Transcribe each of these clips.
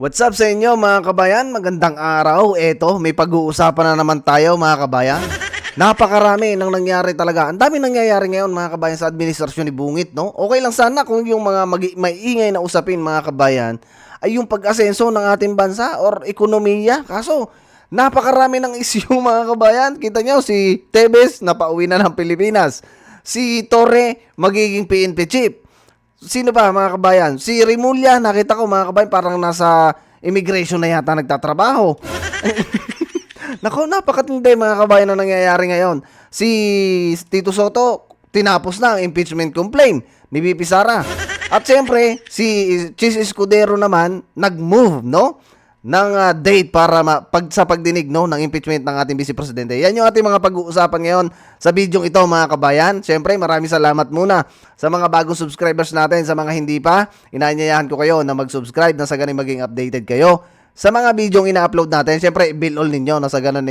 What's up sa inyo mga kabayan? Magandang araw. Eto, may pag-uusapan na naman tayo mga kabayan. Napakarami nang nangyari talaga. Ang dami nangyayari ngayon mga kabayan sa administrasyon ni Bungit, no? Okay lang sana kung yung mga maiingay na usapin mga kabayan ay yung pag-asenso ng ating bansa or ekonomiya. Kaso, napakarami ng issue mga kabayan. Kita nyo, si Tebes napauwi na ng Pilipinas. Si Torre magiging PNP chief. Sino ba mga kabayan? Si Rimulya, nakita ko mga kabayan, parang nasa immigration na yata nagtatrabaho. Nako, napakatindi mga kabayan na nangyayari ngayon. Si Tito Soto, tinapos na ang impeachment complaint ni VP Sara. At siyempre, si Chis Escudero naman, nag-move, no? Ng date para sa pagdinig no ng impeachment ng ating Vice Presidente. Yan yung ating mga pag-uusapan ngayon sa video ito mga kabayan. Siyempre, maraming salamat muna sa mga bagong subscribers natin. Sa mga hindi pa, inaanyayahan ko kayo na mag-subscribe na sa ganun maging updated kayo sa mga video ina-upload natin. Siyempre, i-bill all ninyo na sa ganun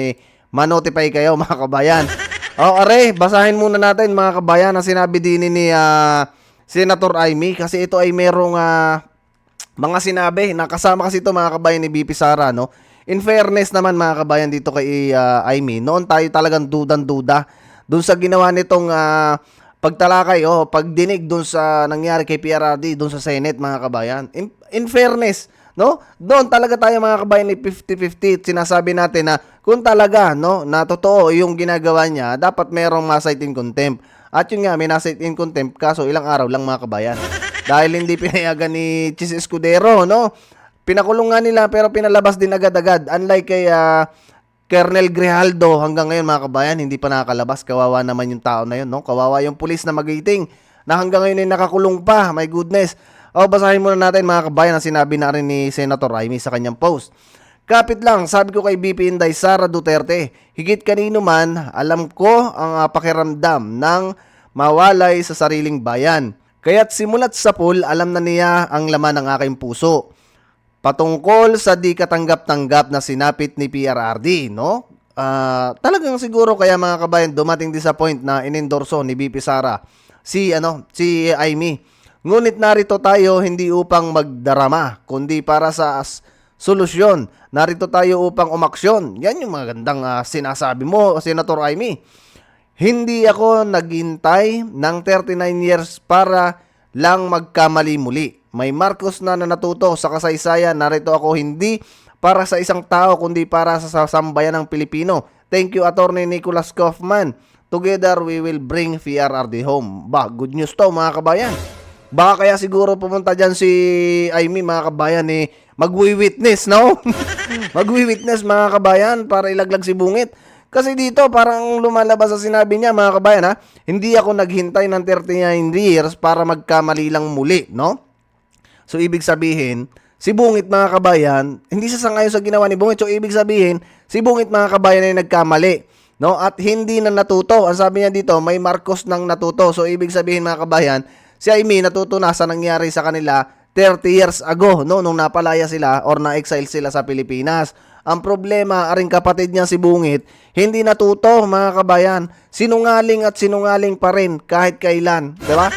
ma-notify kayo mga kabayan. O, are, basahin muna natin mga kabayan ang sinabi din ni Senator Amy kasi ito ay merong mga sinabi, nakasama kasi ito mga kabayan ni BP Sara, no? In fairness naman mga kabayan dito kay Amy, noon tayo talagang dudan-duda doon sa ginawa nitong pagtalakay o pagdinig doon sa nangyari kay PRRD doon sa Senate mga kabayan. In fairness, no? Doon talaga tayo mga kabayan ni 50-50. Sinasabi natin na kung talaga, no, na totoo yung ginagawa niya, dapat merong ma-cite in contempt. At yun nga, may na-cite in contempt kaso ilang araw lang mga kabayan. Dahil hindi pinayagan ni Chis Escudero, no? Pinakulong nga nila pero pinalabas din agad-agad. Unlike kay Colonel Grijaldo, hanggang ngayon mga kabayan, hindi pa nakakalabas. Kawawa naman yung tao na yun, no? Kawawa yung pulis na magiting na hanggang ngayon ay nakakulong pa. My goodness. O, basahin muna natin mga kabayan ang sinabi na rin ni Senator Amy sa kanyang post. Kapit lang, sabi ko kay BP Inday Sara Duterte, higit kanino man, alam ko ang pakiramdam ng mawalay sa sariling bayan. Kaya't simulat sa pool, alam na niya ang laman ng aking puso. Patungkol sa di katanggap-tanggap na sinapit ni PRRD, no? Talagang siguro kaya mga kabayan dumating din sa point na inendorso ni BP Sara si Amy. Ngunit narito tayo hindi upang magdarama, kundi para sa solusyon. Narito tayo upang umaksyon. Yan yung magandang sinasabi mo, Senator Amy. Hindi ako naghintay ng 39 years para lang magkamali muli. May Marcos na natuto sa kasaysayan. Narito ako hindi para sa isang tao kundi para sa sambayan ng Pilipino. Thank you, Attorney Nicholas Kaufman. Together we will bring PRRD home. Good news to mga kabayan. Baka kaya siguro pumunta dyan si Amy mga kabayan magwi-witness, no? Magwi-witness mga kabayan para ilaglag si Bungit. Kasi dito parang lumalabas sa sinabi niya mga kabayan hindi ako naghintay ng 39 years para magkamali lang muli, no? So ibig sabihin, si Bungit mga kabayan, hindi siya sangayon sa ginawa ni Bungit. So ibig sabihin, si Bungit mga kabayan ay nagkamali, no? At hindi na natuto. Ang sabi niya dito, may Marcos nang natuto. So ibig sabihin mga kabayan, si Amy natuto na sa nangyari sa kanila 30 years ago, no? Nung napalaya sila or na-exile sila sa Pilipinas. Ang problema, aring kapatid niya si Bungit, hindi natuto mga kabayan. Sinungaling at sinungaling pa rin kahit kailan. Diba?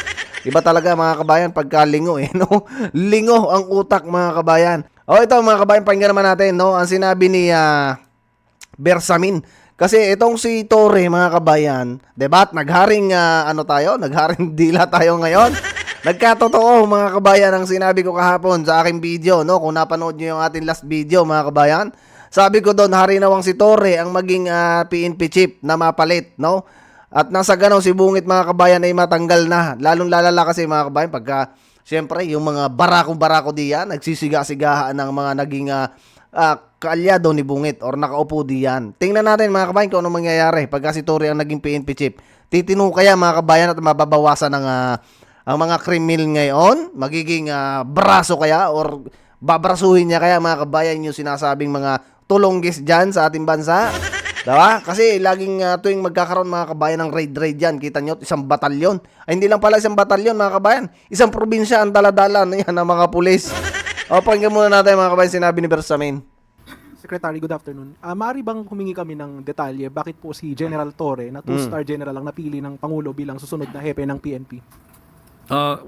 Iba talaga mga kabayan pagka lingo no? Lingo ang utak mga kabayan. O ito mga kabayan, pakinggan naman natin, no? Ang sinabi ni Bersamin. Kasi itong si Torre mga kabayan, diba? Nagharing nagharing dila tayo ngayon. Nagkatotoo mga kabayan ang sinabi ko kahapon sa aking video, no? Kung napanood niyo yung ating last video mga kabayan, sabi ko doon, harinawang si Torre ang maging PNP chief na mapalit, no? At nasa ganaw si Bungit mga kabayan ay matanggal na. Lalong lalala kasi mga kabayan pagka, siyempre, yung mga barako-barako diyan, nagsisiga-sigahan ng mga naging kaalyado ni Bungit or nakaupo diyan. Tingnan natin mga kabayan kung ano mangyayari pagka si Torre ang naging PNP chief. Titino kaya mga kabayan at mababawasan ng ang mga kriminal ngayon? Magiging braso kaya or babrasuhin niya kaya mga kabayan yung sinasabing mga tulonggis dyan sa ating bansa? Diba? Kasi laging tuwing magkakaroon mga kabayan ng raid yan, kita nyo, isang batalyon. Ay hindi lang pala isang batalyon mga kabayan, isang probinsya ang daladala na yan ng mga pulis. O, pakinggan muna natin mga kabayan sinabi ni Bersamin. Secretary, good afternoon. Maaari bang humingi kami ng detalye bakit po si General Torre na 2-star general ang napili ng Pangulo bilang susunod na hepe ng PNP?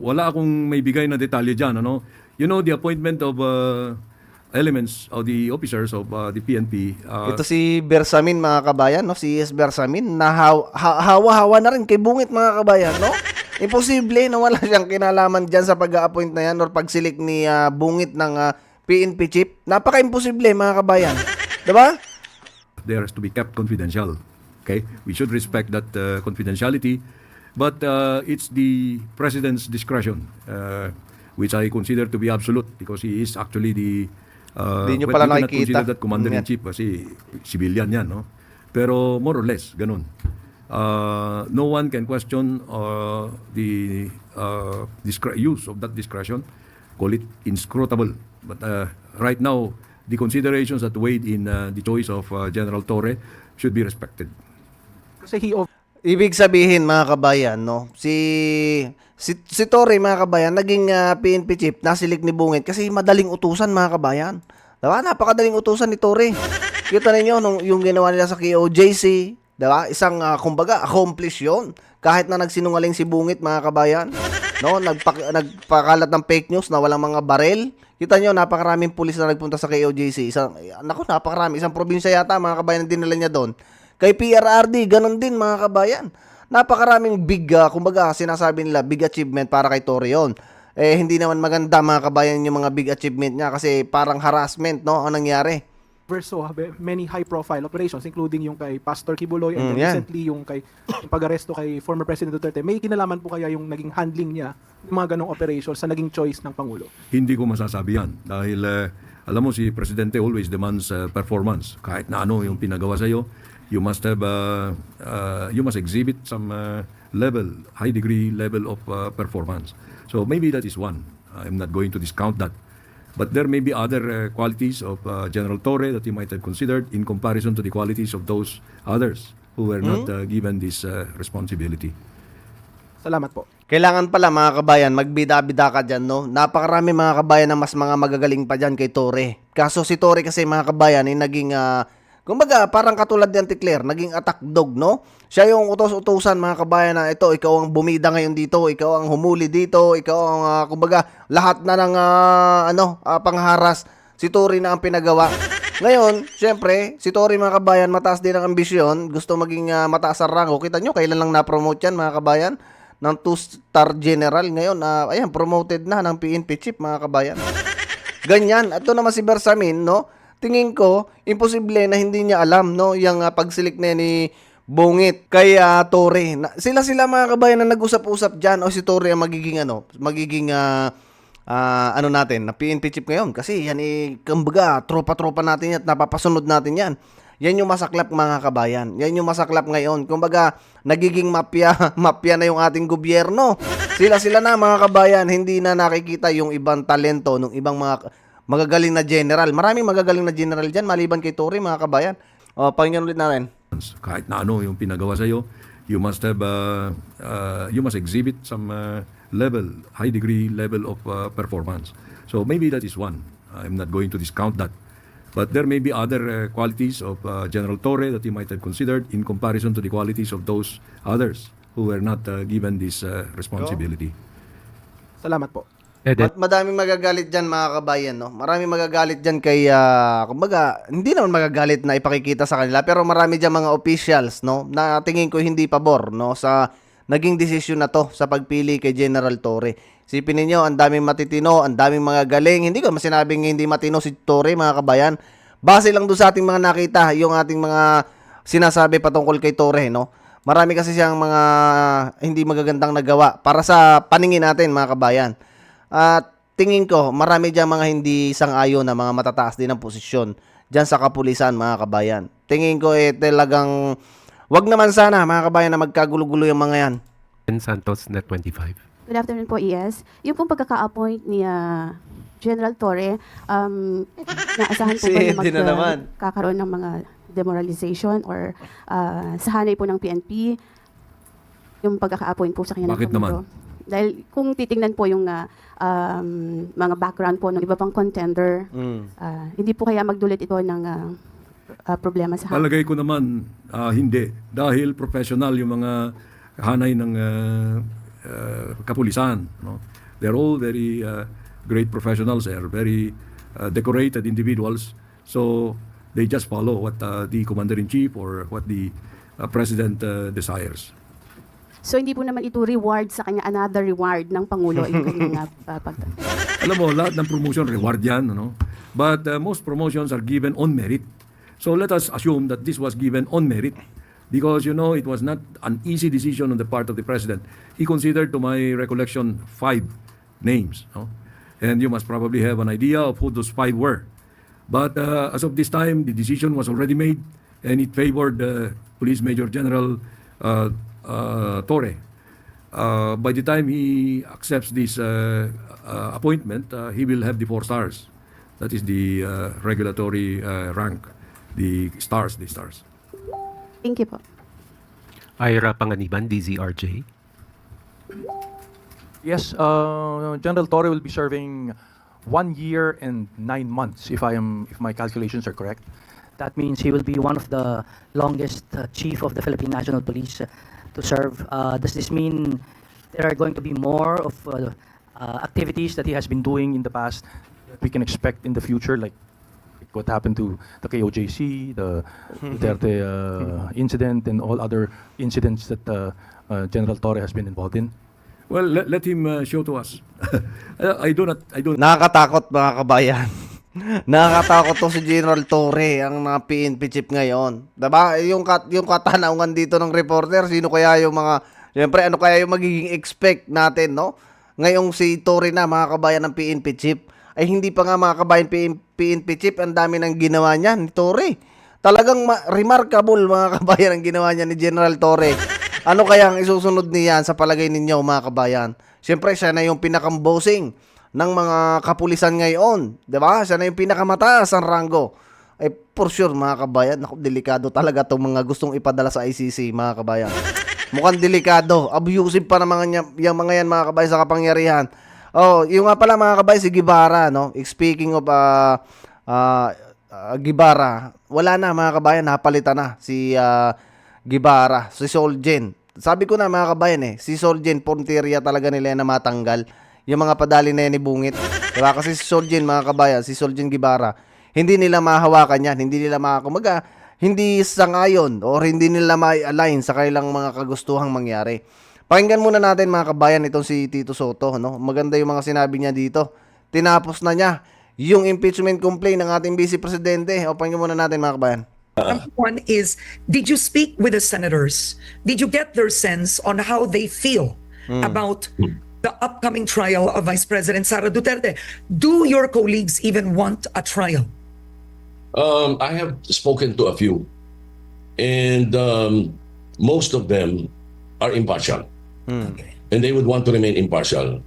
Wala akong may bigay na detalye dyan, ano? You know, the appointment of elements of the officers of the PNP. Ito si Bersamin mga kabayan, no? Si S. Bersamin na hawa-hawa na rin kay Bungit mga kabayan, no? Imposible na wala siyang kinalaman diyan sa pag-a-appoint na yan or pagsilik ni Bungit ng PNP chief. Napaka-imposible mga kabayan. 'Di ba? There has to be kept confidential. Okay, we should respect that confidentiality, but it's the president's discretion, which I consider to be absolute because he is actually the. Di nyo well, pala you cannot nakikita. consider that commander-in-chief kasi civilian yan, no? Pero more or less, ganun. No one can question the use of that discretion, call it inscrutable. But right now, the considerations that weighed in the choice of General Torre should be respected. Kasi Ibig sabihin mga kabayan, no? Si Torre mga kabayan naging PNP chief nasilik ni Bungit kasi madaling utusan mga kabayan. Diba? Napakadaling utusan ni Torre. Kita ninyo nung yung ginawa nila sa KOJC, diba? Isang kumbaga accomplish 'yon. Kahit na nagsinungaling si Bungit mga kabayan, no? Nagpakalat ng fake news na walang mga barel. Kita nyo, napakaraming pulis na nagpunta sa KOJC. Napakarami. Isang probinsya yata mga kabayan ang dinala niya doon. Kay PRRD, ganun din mga kabayan. Napakaraming big, kumbaga sinasabi nila, big achievement para kay Torre yun. Hindi naman maganda mga kabayan yung mga big achievement niya kasi parang harassment, no, ang nangyari. verso many high-profile operations, including yung kay Pastor Kibuloy and then yan. recently yung yung pag-aresto kay former President Duterte. May kinalaman po kaya yung naging handling niya ng mga ganong operations sa naging choice ng Pangulo? Hindi ko masasabi yan dahil alam mo si Presidente always demands performance. Kahit na ano yung pinagawa sa iyo, you must have you must exhibit some high degree level of performance. So maybe that is one. I'm not going to discount that. But there may be other qualities of General Torre that you might have considered in comparison to the qualities of those others who were not given this responsibility. Salamat po. Kailangan pala mga kabayan, magbida-bida ka dyan, no? Napakarami mga kabayan na mas mga magagaling pa dyan kay Torre. Kaso si Torre kasi mga kabayan ay naging, kumbaga parang katulad ni Anticlair, naging attack dog, no? Siya yung utos-utusan mga kabayan na ito, ikaw ang bumida ngayon dito, ikaw ang humuli dito, ikaw ang, kumbaga, lahat na ng, pangharas, si Torre na ang pinagawa. Ngayon, syempre, si Torre mga kabayan, mataas din ang ambisyon, gusto maging mataas ang rango. Kita nyo, kailan lang na-promote yan mga kabayan? Ng 2-star general ngayon, ayan, promoted na ng PNP chief mga kabayan. Ganyan. At ito naman si Bersamin, no? Tingin ko, imposible na hindi niya alam, no? Yung pagsilik na ni Bungit kay Torre. Sila mga kabayan na nag-usap-usap dyan o si Torre ang magiging ano natin, na PNP chief ngayon. Kasi yan kumbaga, tropa-tropa natin yan at napapasunod natin yan. Yan yung masaklap mga kabayan. Yan yung masaklap ngayon. Kumbaga, nagiging mafia na yung ating gobyerno. Sila na mga kabayan, hindi na nakikita yung ibang talento ng ibang mga magagaling na general. Maraming magagaling na general dyan, maliban kay Torre mga kabayan. Pakinggan ulit natin. Kahit na ano yung pinagawa sa iyo, you must have you must exhibit some high degree level of performance. So maybe that is one. I'm not going to discount that. But there may be other qualities of General Torre that you might have considered in comparison to the qualities of those others who were not given this responsibility. Salamat po. Madaming magagalit dyan mga kabayan, no? Maraming magagalit dyan kay, kumbaga, hindi naman magagalit na ipakikita sa kanila, pero marami dyan mga officials, no? Na tingin ko hindi pabor, no? Sa naging desisyon na to sa pagpili kay General Torre. Sipin ninyo, ang daming matitino, ang daming mga galing. Hindi ko masinabing hindi matino si Torre, mga kabayan. Base lang doon sa ating mga nakita, yung ating mga sinasabi patungkol kay Torre, no? Marami kasi siyang mga hindi magagandang nagawa para sa paningin natin, mga kabayan. At tingin ko, marami dyan mga hindi sang-ayon na mga matataas din ng posisyon dyan sa kapulisan, mga kabayan. Tingin ko talagang, wag naman sana, mga kabayan, na magkagulo-gulo yung mga yan. Santos, Net 25. Good afternoon po, ES. Yung pong pagkaka-appoint ni General Torre, naasahan po Si ba Eddie na naman. na magkakaroon ng mga demoralization or sa hanay po ng PNP, yung pagkaka-appoint po sa kanya ng Bakit Pangulo? naman? Dahil kung titingnan po yung mga background po ng iba pang contender, hindi po kaya magdulot ito ng problema sa hanay. Palagay ko naman hindi dahil professional yung mga hanay ng kapulisan, no? They're all very great professionals. They're very decorated individuals. So they just follow what the commander-in-chief or what the president desires. So hindi po naman ito reward sa kanya, another reward ng Pangulo yung kanyang Alam mo, lahat ng promotion, reward yan. Ano? But most promotions are given on merit. So let us assume that this was given on merit because, it was not an easy decision on the part of the president. He considered, to my recollection, 5 names. No? And you must probably have an idea of who those 5 were. But as of this time, the decision was already made and it favored Police Major General Torre. By the time he accepts this appointment, he will have the 4 stars. That is the regulatory rank, the stars. Thank you po. Ira Panganiban, DZRJ. Yes, General Torre will be serving 1 year and 9 months, if my calculations are correct. That means he will be one of the longest chief of the Philippine National Police to serve. Does this mean there are going to be more of activities that he has been doing in the past that we can expect in the future, like what happened to the KOJC, the Duterte incident, and all other incidents that General Torre has been involved in? Well, let him show to us. I do not. Nakakatakot mga kabayan. Nakakatakot to si General Torre, ang mga PNP chief ngayon. Diba? Yung katanungan dito ng reporter, sino kaya yung siyempre, ano kaya yung magiging expect natin, no? Ngayong si Torre na, mga kabayan ng PNP chief, ay hindi pa nga mga kabayan PNP chief, ang dami ng ginawa niya ni Torre. Talagang remarkable mga kabayan ang ginawa niya ni General Torre. Ano kaya ang isusunod niyan sa palagay ninyo mga kabayan? Siyempre, siya na yung pinakambosing ng mga kapulisan ngayon. Diba? Siya na yung pinakamataas ang rango. For sure mga kabayan, naku, delikado talaga itong mga gustong ipadala sa ICC mga kabayan. Mukhang delikado. Abusive pa naman yung mga yan mga kabayan sa kapangyarihan. Oh, yung nga pala mga kabayan, si Guevara, no? Speaking of Guevara, wala na mga kabayan, napalitan na si Guevara, si Solgen. Sabi ko na mga kabayan si Solgen, Ponteria talaga nila na matanggal. Yung mga padali na yan ni Bungit. Diba? Kasi si Solgen mga kabayan, si Solgen Guevara, hindi nila mahawakan yan, hindi nila hindi sangayon or hindi nila ma-align sa kailang mga kagustuhang mangyari. Pakinggan muna natin mga kabayan itong si Tito Soto. No? Maganda yung mga sinabi niya dito. Tinapos na niya yung impeachment complaint ng ating Vice Presidente. O pakinggan muna natin mga kabayan. Number one is, did you speak with the senators? Did you get their sense on how they feel about the upcoming trial of Vice President Sara Duterte? Do your colleagues even want a trial? I have spoken to a few, and most of them are impartial, and they would want to remain impartial.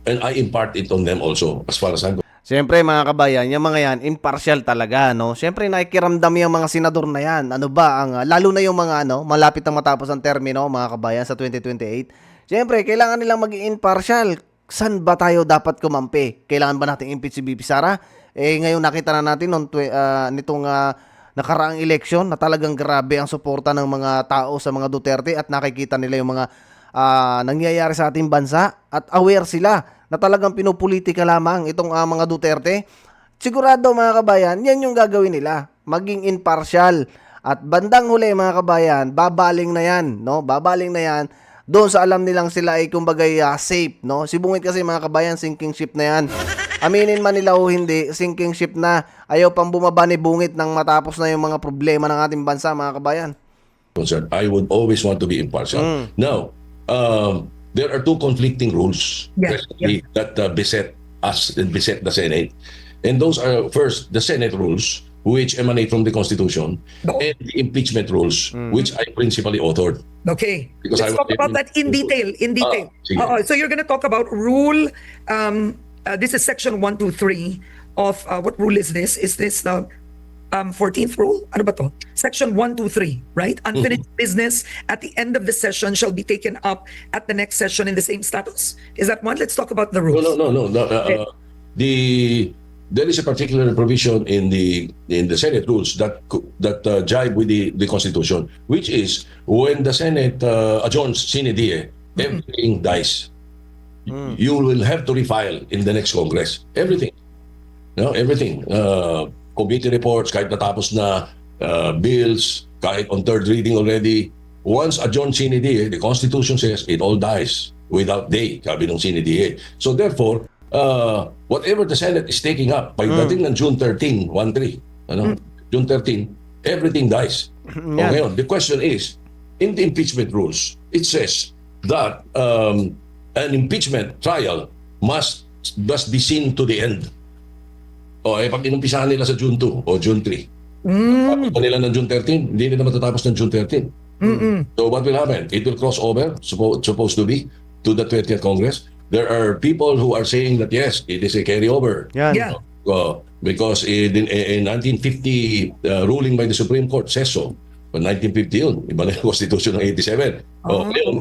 And I impart it on them also, as far as I'm. Siyempre mga kabayan, yung mga yan, impartial talaga, no? Siyempre nakikiramdam yung mga senador na yan. Ano ba, lalo na yung mga, malapit na matapos ang termino, mga kabayan, sa 2028. Siyempre, kailangan nilang maging impartial. Saan ba tayo dapat kumampi? Kailangan ba natin impeach si VP Sara? Ngayon nakita na natin nitong nakaraang eleksyon na talagang grabe ang suporta ng mga tao sa mga Duterte at nakikita nila yung mga nangyayari sa ating bansa at aware sila na talagang pinupolitika lamang itong mga Duterte. Sigurado mga kabayan, yan yung gagawin nila. Maging impartial. At bandang huli mga kabayan, babaling na yan, no? Babaling na yan doon sa alam nilang sila ay kumbagay safe, no? Si Bungit kasi mga kabayan, sinking ship na yan. Aminin man nila o hindi, sinking ship na. Ayaw pang bumaba ni Bungit nang matapos na yung mga problema ng ating bansa mga kabayan. I would always want to be impartial. Now, there are two conflicting rules that beset us and beset the Senate. And those are, first, the Senate rules, which emanate from the Constitution, and the impeachment rules, which I principally authored. Okay, Because let's I talk was about that in detail. sige. So you're going to talk about rule, this is section 123 of, what rule is this? Is this the 14th rule? Ano ba to? Section 123, right? Unfinished business at the end of the session shall be taken up at the next session in the same status. Is that one? Let's talk about the rules. No. There is a particular provision in the Senate rules that jibe with the Constitution, which is when the Senate adjourns sine die, everything dies. You will have to refile in the next Congress. Everything. You know, everything. Committee reports, kahit natapos na bills, kahit on third reading already. Once adjourned sine die, the Constitution says it all dies without day, sabi ng sine die. So therefore, whatever the Senate is taking up, pagdating ng June 13, 1-3, June 13, everything dies. Okay, the question is, in the impeachment rules, it says that an impeachment trial must be seen to the end. O, pag inumpisahan nila sa June 2 o June 3, tapos pa nila ng June 13, hindi nila matatapos ng June 13. So what will happen? It will cross over, supposed to be, to the 20th Congress. There are people who are saying that yes, it is a carryover. Yan. Yeah. Because in 1950, ruling by the Supreme Court says so. But 1950 yun, iba na yung Constitution ng 87.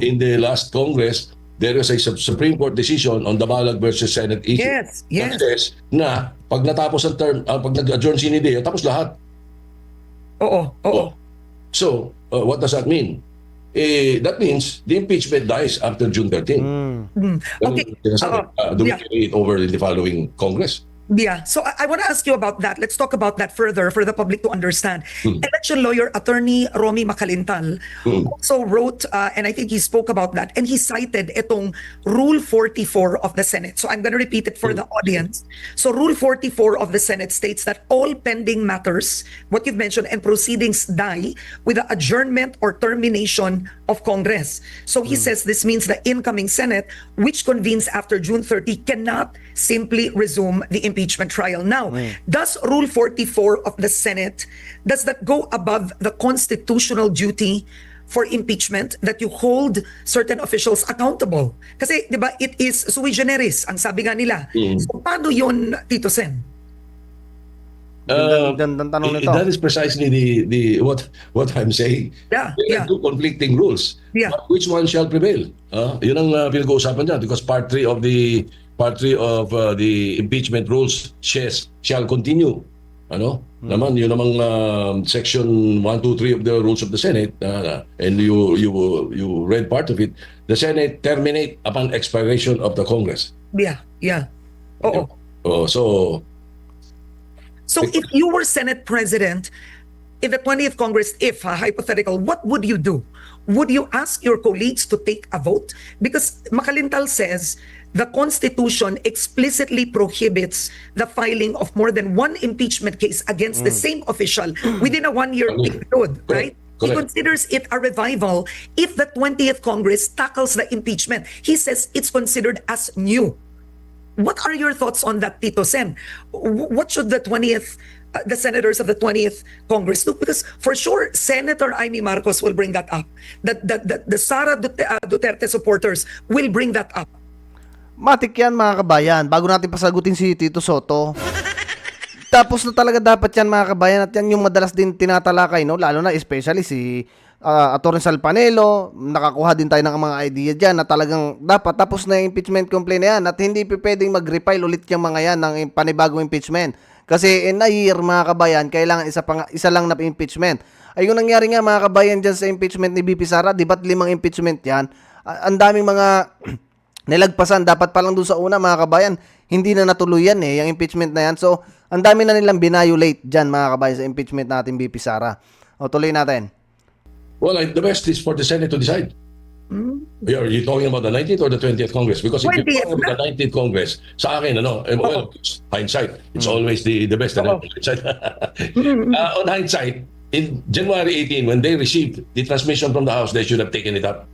In the last Congress, there was a Supreme Court decision on the Balag versus Senate issue. Yes, yes. That says na pag natapos ang term, pag nag-adjourn sine die, tapos lahat. Oo. So, what does that mean? That means the impeachment dies after June 13. Okay. Do we carry it over in the following Congress? Yeah. So I want to ask you about that. Let's talk about that further for the public to understand. Election lawyer attorney Romy Macalintal also wrote, and I think he spoke about that, and he cited itong Rule 44 of the Senate. So I'm going to repeat it for the audience. So Rule 44 of the Senate states that all pending matters, what you've mentioned, and proceedings die with the adjournment or termination of Congress. So he says this means the incoming Senate, which convenes after June 30, cannot simply resume the impeachment trial. Now, does Rule 44 of the Senate, does that go above the constitutional duty for impeachment that you hold certain officials accountable? Kasi, di ba, it is sui generis, ang sabi nga nila. So, paano yun, Tito Sen? Gandang tanong nito. That is precisely the what I'm saying. Yeah, There yeah. are two conflicting rules. Yeah. But which one shall prevail? Yun ang pinag-uusapan dyan because part 3 of the impeachment rules shall continue. Naman yun namang section 1, 2, 3 of the rules of the Senate, and you read part of it. The Senate terminate upon expiration of the Congress. Yeah. Oo. So if you were Senate President in the 20th Congress, if hypothetical, what would you do? Would you ask your colleagues to take a vote? Because Macalintal says the Constitution explicitly prohibits the filing of more than one impeachment case against the same official within a one-year period, right? He Correct. considers it a revival if the 20th Congress tackles the impeachment. He says it's considered as new. What are your thoughts on that, Tito Sen? What should the senators of the 20th Congress do? Because for sure, Senator Amy Marcos will bring that up. The Sara Duterte supporters will bring that up. Matik yan mga kabayan, bago natin pasagutin si Tito Soto. Tapos na talaga dapat yan mga kabayan, at yan yung madalas din tinatalakay, no? Lalo na especially si Atty. Salpanelo, nakakuha din tayo ng mga idea dyan na talagang dapat tapos na yung impeachment complaint na yan at hindi pwedeng mag-refile ulit yung mga yan ng panibagong impeachment. Kasi in a year mga kabayan, kailangan isa lang na impeachment. Ay yung nangyari nga mga kabayan dyan sa impeachment ni BP Sara, di ba't 5 impeachment yan? Ang daming mga nilagpasan, dapat pa lang doon sa una mga kabayan, hindi na natuloy yan yung impeachment na yan. So, ang dami na nilang binayolate dyan mga kabayan sa impeachment natin BP Sara. O tuloy natin. Well, the best is for the Senate to decide. Are you talking about the 19th or the 20th Congress? Because if you're 20th. talking about the 19th Congress, sa akin, well, hindsight. It's always the best. Hindsight. On hindsight, in January 18, when they received the transmission from the House, they should have taken it up.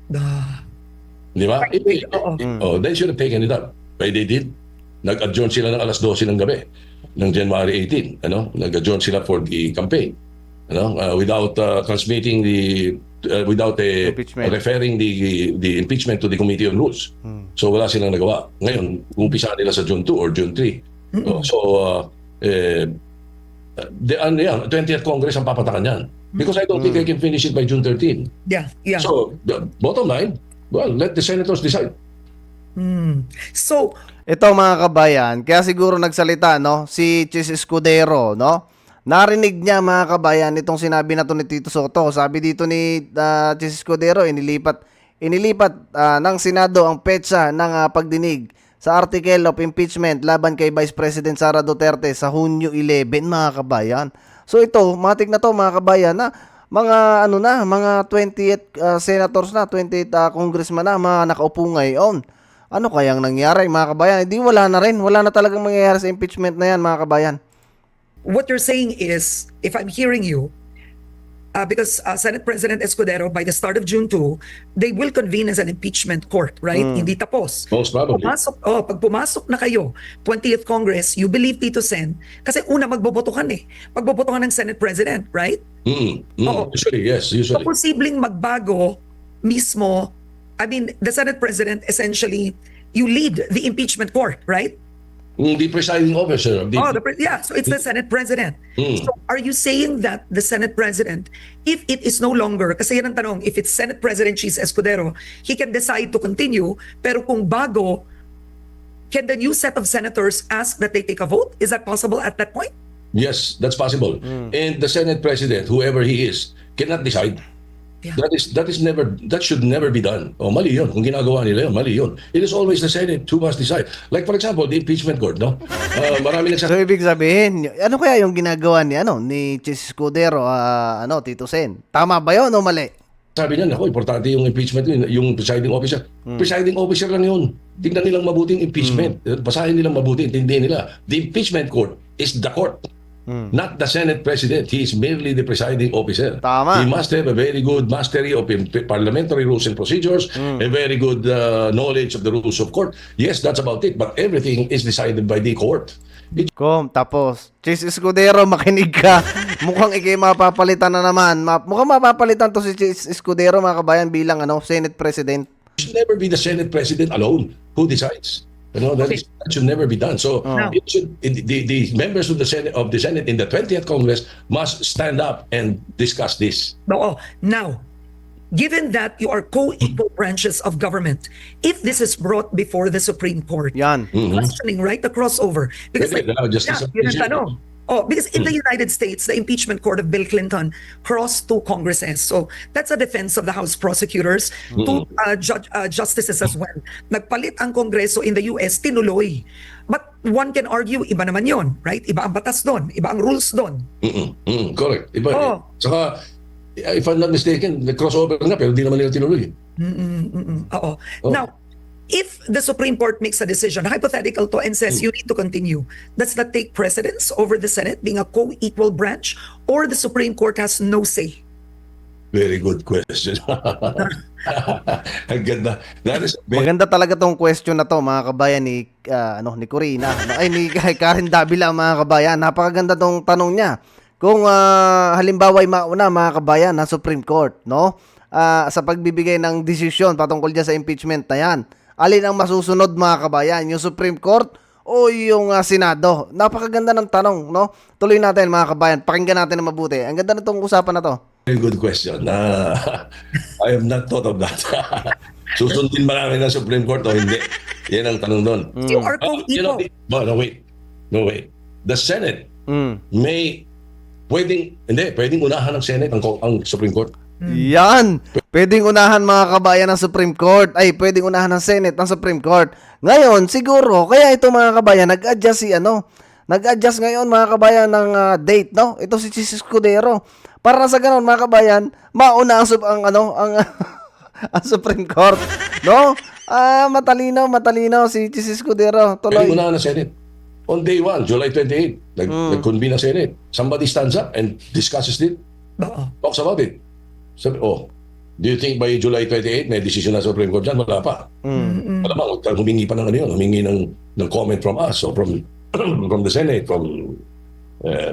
Di ba? They should have taken it up. But they did. Nag-adjourn sila ng alas 12 ng gabi ng January 18. Nag-adjourn sila for the campaign. Without transmitting without Impeachment. referring the impeachment to the Committee on Rules. So wala silang nagawa. Ngayon, umpisa nila sa June 2 or June 3. The 20th Congress ang papatakan yan. Because I don't think they can finish it by June 13. Yeah. So, the bottom line, well, let the senators decide. So, Ito mga kabayan, kaya siguro nagsalita si Chis Escudero, Narinig niya mga kabayan itong sinabi na to ni Tito Soto. Sabi dito ni Chis Escudero, inilipat ng Senado ang petsa ng pagdinig sa article of impeachment laban kay Vice President Sara Duterte sa Hunyo 11, mga kabayan. So ito, matik na to mga kabayan na mga mga 28 senators na, 28 congressman na mga nakaupo ngayon. Ano kayang nangyari mga kabayan? Hindi, wala na rin. Wala na talagang mangyayari sa impeachment na yan mga kabayan. What you're saying is, if I'm hearing you, because Senate President Escudero, by the start of June 2, they will convene as an impeachment court, right? Hindi tapos. Most probably. Pag pumasok na kayo, 20th Congress, you believe Tito Sen, kasi una magbobotohan eh. Magbobotohan ng Senate President, right? Oo. Usually, yes, So, usually. posibleng magbago mismo, I mean, the Senate President, essentially, you lead the impeachment court, right? The presiding officer of the So it's the Senate President. Mm. So are you saying that the Senate President, if it is no longer, kasi yan ang tanong, if it's Senate President Cheese Escudero, he can decide to continue, pero kung bago, can the new set of senators ask that they take a vote? Is that possible at that point? Yes, that's possible. And the Senate President, whoever he is, cannot decide. Yeah. That should never be done. Oh, mali yun. Kung ginagawa nila yun, mali yun. It is always the Senate who must decide. Like for example, the impeachment court, no? Marami So nagsasabi. ibig sabihin, ano kaya yung ginagawa ni Chis Escudero, Tito Sen? Tama ba yun o mali? Sabi niya, ako, importante yung impeachment yun, yung presiding officer. Presiding officer lang yun. Tingnan nilang mabuti yung impeachment. Basahin nilang mabuti, intindihin nila. The impeachment court is the court. Not the Senate President. He is merely the presiding officer. Tama. He must have a very good mastery of parliamentary rules and procedures, a very good knowledge of the rules of court. Yes, that's about it. But everything is decided by the court. Tapos, Chis Escudero, makinig ka. Mukhang ikay mapapalitan na naman. Mukhang mapapalitan to si Chis Escudero, mga kabayan, bilang Senate President. It should never be the Senate President alone who decides. That should never be done. So the members of the Senate in the 20th Congress must stand up and discuss this. No. Now, given that you are co-equal branches of government, if this is brought before the Supreme Court, Yan. questioning, right, the crossover. Because Pwede, justice of yun ang peace. tanong. Because in the United States, the impeachment court of Bill Clinton crossed two Congresses. So that's a defense of the House prosecutors, two justices as well. Nagpalit ang Kongreso in the US, tinuloy. But one can argue, iba naman yon, right? Iba ang batas doon, iba ang rules doon. Correct. Iba. Oh. Saka, if I'm not mistaken, crossover nga pero di naman nila tinuloy. Oo. Now, if the Supreme Court makes a decision, hypothetical to, and says you need to continue, does that take precedence over the Senate being a co-equal branch, or the Supreme Court has no say? Very good question. Ang ganda. That is Maganda talaga tong question na to, mga kabayan, ni Corina. Ni Karen Davila, mga kabayan. Napakaganda tong tanong niya. Kung halimbawa ay mauna, mga kabayan, na Supreme Court, no? Sa pagbibigay ng desisyon patungkol dyan sa impeachment na yan. Alin ang masusunod, mga kabayan? Yung Supreme Court o yung Senado? Napakaganda ng tanong, no? Tuloy natin, mga kabayan. Pakinggan natin na mabuti. Ang ganda na tong usapan na to. very good question. I have not thought of that. Susundin ba namin ng Supreme Court o hindi? Yan ang tanong doon. You are co-equal. No, wait. The Senate may pwedeng unahan ng Senate ang Supreme Court. Yan. Pwedeng unahan, mga kabayan, ng Supreme Court. Pwedeng unahan ng Senate ng Supreme Court. Ngayon, siguro, kaya ito, mga kabayan, nag-adjust ngayon, mga kabayan, ng date, no? Ito si Chis Escudero. Para sa ganun, mga kabayan, mauna ang Supreme Court, no? Matalino si Chis Escudero. Tuloy. Pwedeng unahan ng Senate. On day 1, July 28, nag-convene ang Senate. Somebody stands up and discusses it. Talks about it. Sabi, do you think by July 28 may decision na sa Supreme Court dyan? Wala pa. Malamang, humingi pa ng humingi ng comment from us or from the Senate, from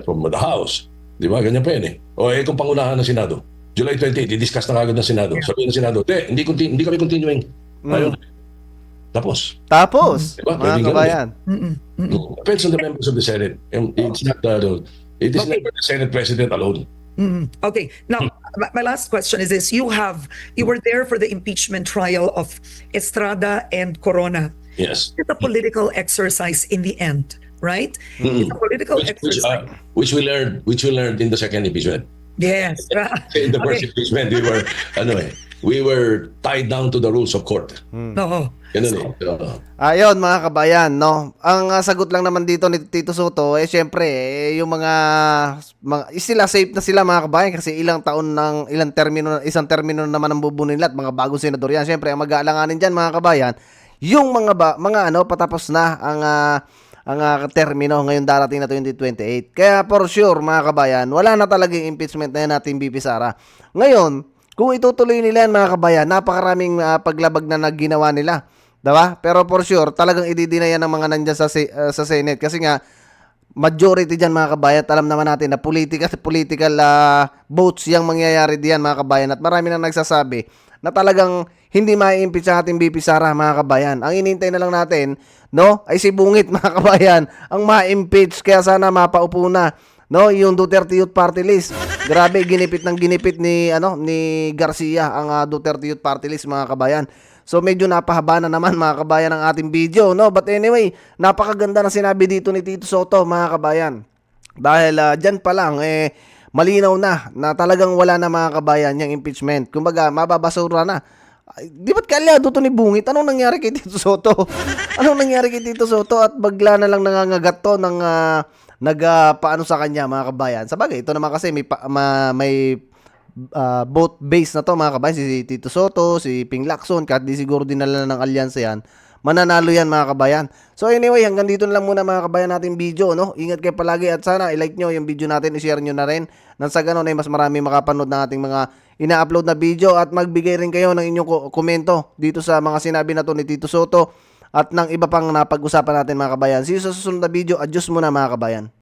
the House. Di ba? Ganyan pa yan kung pangunahan ng Senado. July 28, i-discuss na agad ng Senado. Sabihin ng Senado, hindi kami continuing. Ayun. Tapos. Diba? Mga kabayan. Depends on the members of the Senate. It's not it is never the Senate President alone. Okay. Now, my last question is this: you were there for the impeachment trial of Estrada and Corona. Yes. It's a political exercise in the end, right? It's a political exercise. Which we learned in the second impeachment. Yes. In the first impeachment, we were we were tied down to the rules of court. Oo. Ganun eh. Ayun mga kabayan, no. Ang sagot lang naman dito ni Tito Soto syempre yung mga sila safe na sila mga kabayan kasi isang termino naman ang bubunin nila at mga bagong senador yan. Syempre ang mag-aalanganin diyan mga kabayan, yung mga patapos na ang termino ngayon darating na 2028. Kaya for sure mga kabayan, wala na talagang impeachment na yan natin BP Sara. Ngayon, kung itutuloy nila yan mga kabayan, napakaraming paglabag na ginawa nila. Diba? Pero for sure, talagang i-deny yan ng mga nandyan sa Senate. Kasi nga, majority dyan mga kabayan, alam naman natin na political votes yung mangyayari diyan mga kabayan. At marami na nagsasabi na talagang hindi ma-impeach ang ating BP Sara mga kabayan. Ang inintay na lang natin, no, ay si Bungit mga kabayan, ang ma-impeach. Kaya sana mapaupo na, no, yung Duterte Youth Party List. Grabe, ginipit ni Garcia ang Duterte Youth Party List mga kabayan. So medyo napahaba na naman mga kabayan ang ating video, no? But anyway, napakaganda na sinabi dito ni Tito Soto mga kabayan. Dahil dyan pa lang malinaw na talagang wala na mga kabayan yung impeachment. Kumbaga, mababasura na. Ay, di ba't kalyado to ni Bungit? Anong nangyari kay Tito Soto? Anong nangyari kay Tito Soto at bagla na lang nangangagat to ng paano sa kanya mga kabayan. Sabagay, ito naman kasi may both base na to mga kabayan, si Tito Soto, si Ping Lacson, kahit di siguro dinala ng alyansa yan, mananalo yan mga kabayan. So anyway, hanggang dito na lang muna mga kabayan natin video, no? Ingat kayo palagi at sana i-like nyo yung video natin, i-share nyo na rin. Nang sa ganun ay mas marami makapanood ng ating mga ina-upload na video at magbigay rin kayo ng inyong komento dito sa mga sinabi na to ni Tito Soto at ng iba pang napag-usapan natin mga kabayan. See you sa susunod na video. Adios muna mga kabayan.